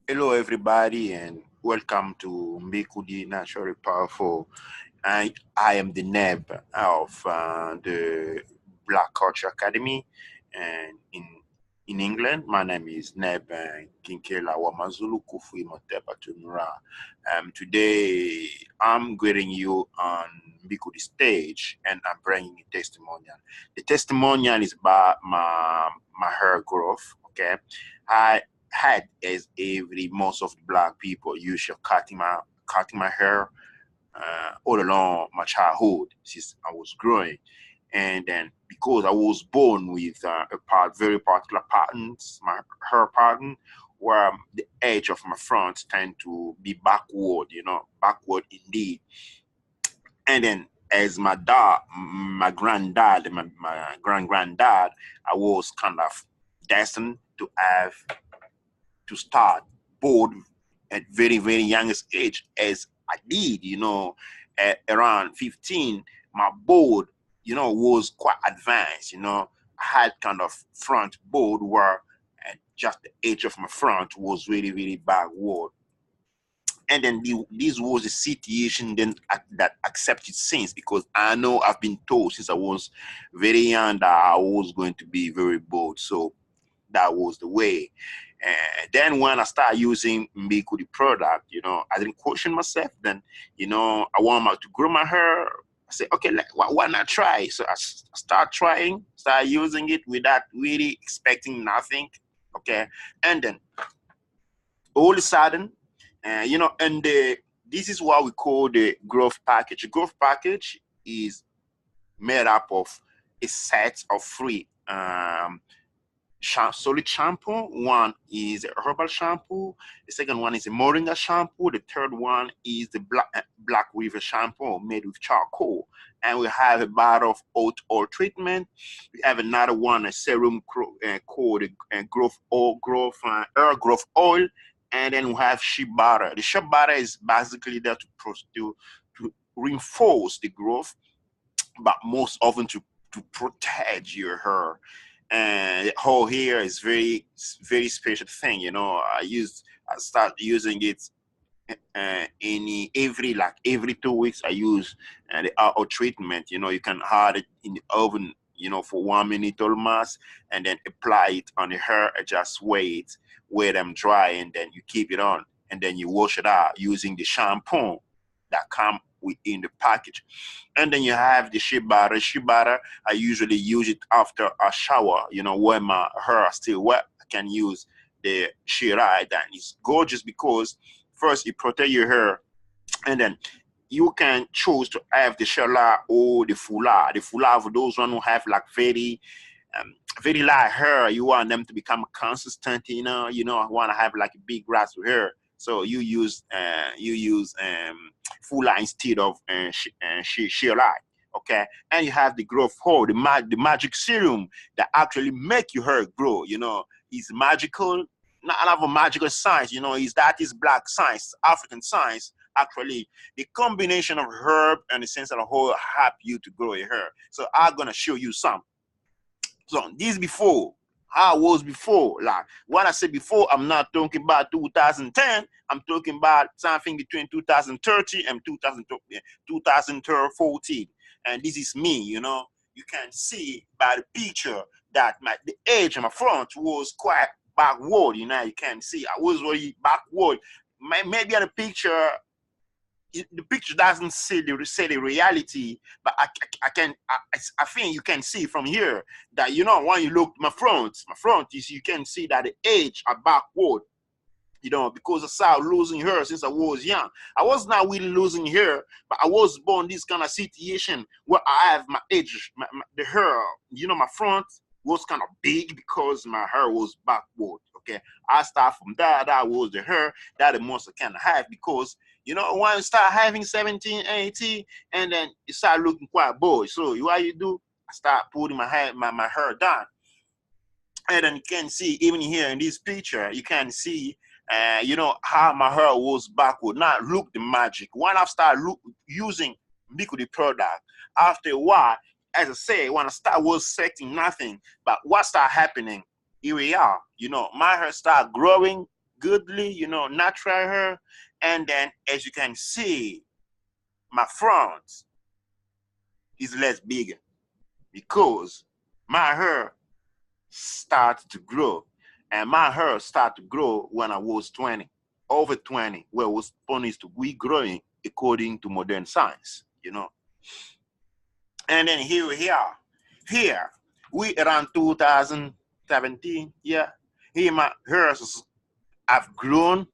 Hello, everybody, and welcome to Mbikudi Naturally Powerful. I am the NEB of the Black Culture Academy, and in England, my name is Neb Kinkela Wamazulu Kufu Motepa Tunura. Today, I'm greeting you on Mbikudi stage, and I'm bringing a testimonial. The testimonial is about my hair growth. Okay, I had as every most of the black people usually cutting my hair all along my childhood since I was growing. And then because I was born with very particular patterns, my hair pattern, where the edge of my front tend to be backward, backward indeed. And then as my granddad, my grand-granddad, I was kind of destined to start board at very, very youngest age as I did, at around 15, my board, was quite advanced, I had kind of front board where at just the edge of my front was really, really backward. And then this was a situation then that accepted since because I know I've been told since I was very young that I was going to be very bold. So that was the way. And then when I started using Mbikudi product, I didn't question myself. Then, I wanted to grow my hair. I said, okay, why not try? So I start trying, start using it without really expecting nothing. Okay. And then all of a sudden, and this is what we call the growth package. The growth package is made up of a set of three solid shampoo. One is a herbal shampoo. The second one is a moringa shampoo. The third one is the black river shampoo made with charcoal. And we have a bottle of oat oil treatment. We have another one, a serum called hair growth oil. And then we have shea butter. The shea butter is basically there to reinforce the growth, but most often to protect your hair. And whole hair is very special thing. I start using it every 2 weeks. I use the oil treatment. You can add it in the oven, for 1 minute almost, and then apply it on the hair. Just wait them dry, and then you keep it on, and then you wash it out using the shampoo that come within the package. And then you have the shea butter. Shea butter, I usually use it after a shower, when my hair is still wet. I can use the shea butter, and it's gorgeous because first it protects your hair, and then you can choose to have the shella or the fular. The fular for those one who have like very light hair. You want them to become consistent. I want to have like a big grass of hair. So you use full line instead of sheer light. Okay, and you have the growth hole, the magic serum that actually make your hair grow. It's magical, not another magical science. Is black science, African science. Actually, the combination of herb and essential oil help you to grow your hair. So I'm gonna show you some. So this before, how I was before. Like when I say before, I'm not talking about 2010. I'm talking about something between 2030 and 2014. And this is me, You can see by the picture that the edge of my front was quite backward, You can see I was already backward. Maybe on the picture, the picture doesn't say the reality, but I think you can see from here that when you look my front is you can see that the edge are backward, because I started losing hair since I was young. I was not really losing hair, but I was born this kind of situation where I have my edge, the hair, my front was kind of big because my hair was backward. Okay, I start from that was the hair that the most I can have because when you start having 17, 18, and then you start looking quite bored. So what you do, I start putting my hair down. And then you can see, even here in this picture, you can see, how my hair was backward. Now look the magic. When I start using Mbikudi product, after a while, as I say, when I start was expecting nothing, but what start happening, here we are. My hair start growing goodly, you know, natural hair. And then as you can see, my front is less bigger because my hair started to grow. And my hair started to grow when I was 20, over 20, where was supposed to be growing according to modern science, you know. And then here we are. Here, we around 2017, yeah. Here my hairs have grown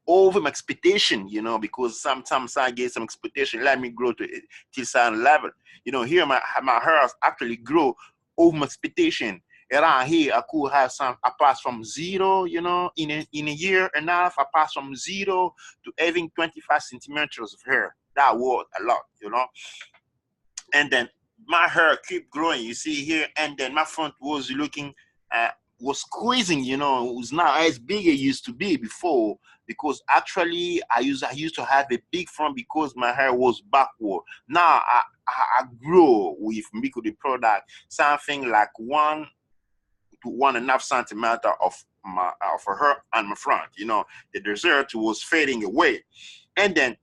over my expectation, you know, because sometimes I get some expectation, let me grow to till certain level. You know, here my hairs actually grow over my expectation. Around here, I could have some, I pass from zero, you know, in a year and a half, I pass from zero to having 25 centimeters of hair. That was a lot, you know. And then my hair keep growing, you see here, and then my front was looking, was squeezing, you know. It was not as big as it used to be before, because actually I used to have a big front because my hair was backward. Now I grow with Mbikudi product something like 1 to 1.5 centimeter of her on my front, you know. The desert was fading away. And then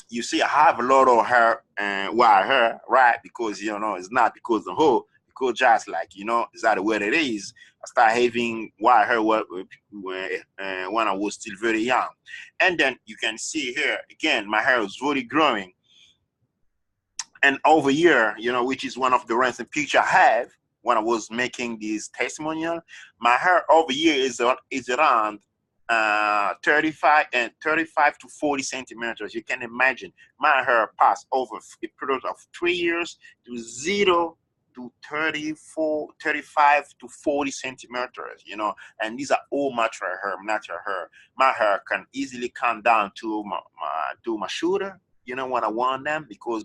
you see I have a lot of hair and white hair, right? Because, you know, it's not because of who, because just like, you know, is that what it is. I started having white hair when I was still very young. And then you can see here again, my hair was really growing. And over here, you know, which is one of the recent picture I have when I was making this testimonial, my hair over here is around 35 to 40 centimeters. You can imagine my hair passed over a period of 3 years to 0 to 35 to 40 centimeters, you know. And these are all natural hair. My hair can easily come down to my shoulder, you know, when I want them, because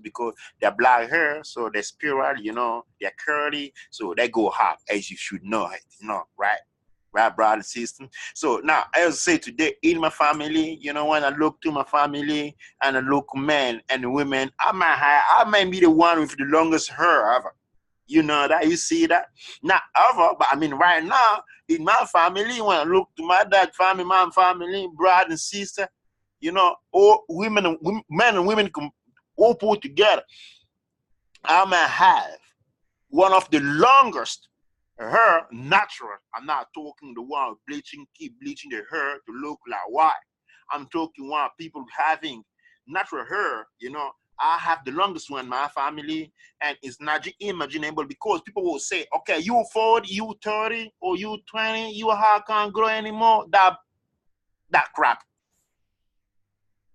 they're black hair, so they're spiral, you know, they're curly, so they go hard, as you should know it, you know, right? Right, brother and sister. So now, as I say today, in my family, you know, when I look to my family and I look men and women, I might be the one with the longest hair ever. You know that, you see that? Not ever, but I mean right now, in my family, when I look to my dad family, my family, brother and sister, you know, all men and women can all put together, I might have one of the longest hair natural. I'm not talking the one bleaching, keep bleaching the hair to look like white. I'm talking one people having natural hair, you know. I have the longest one in my family, and it's not imaginable, because people will say, okay, you 40, you 30, or you 20, your hair can't grow anymore. That crap.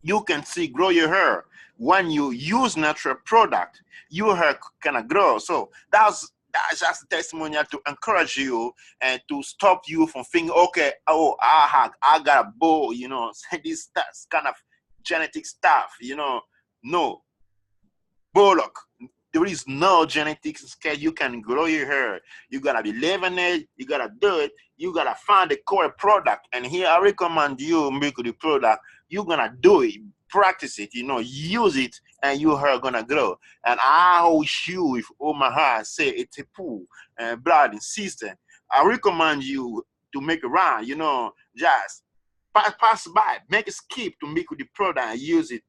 You can see grow your hair when you use natural product. Your hair cannot grow. So that's just a testimonial to encourage you and to stop you from thinking, okay, oh, I got a bow, you know, this kind of genetic stuff, you know. No, bullock. There is no genetics scale. You can grow your hair. You gotta be living it. You gotta do it. You gotta find the core product. And here I recommend you make the product. You're gonna do it, practice it, you know, use it, and your hair gonna grow. And I wish you with all my heart say it's a pool and blood and sister. I recommend you to make around, you know, just pass by, make a skip to make the product and use it.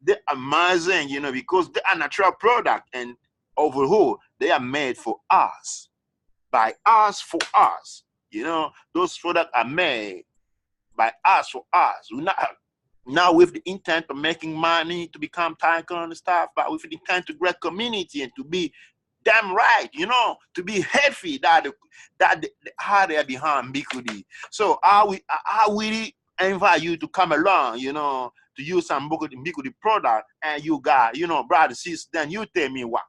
They're amazing, you know, because they are natural product, and overall they are made for us, by us, for us. You know, those products are made by us, for us. We're not now with the intent of making money to become tycoon and stuff, but with the intent to grow community and to be damn right, you know, to be healthy. That the heart there behind Mbikudi. So I really invite you to come along, you know, to use some Mbikudi product, and you got, you know, brother, sister, then you tell me what.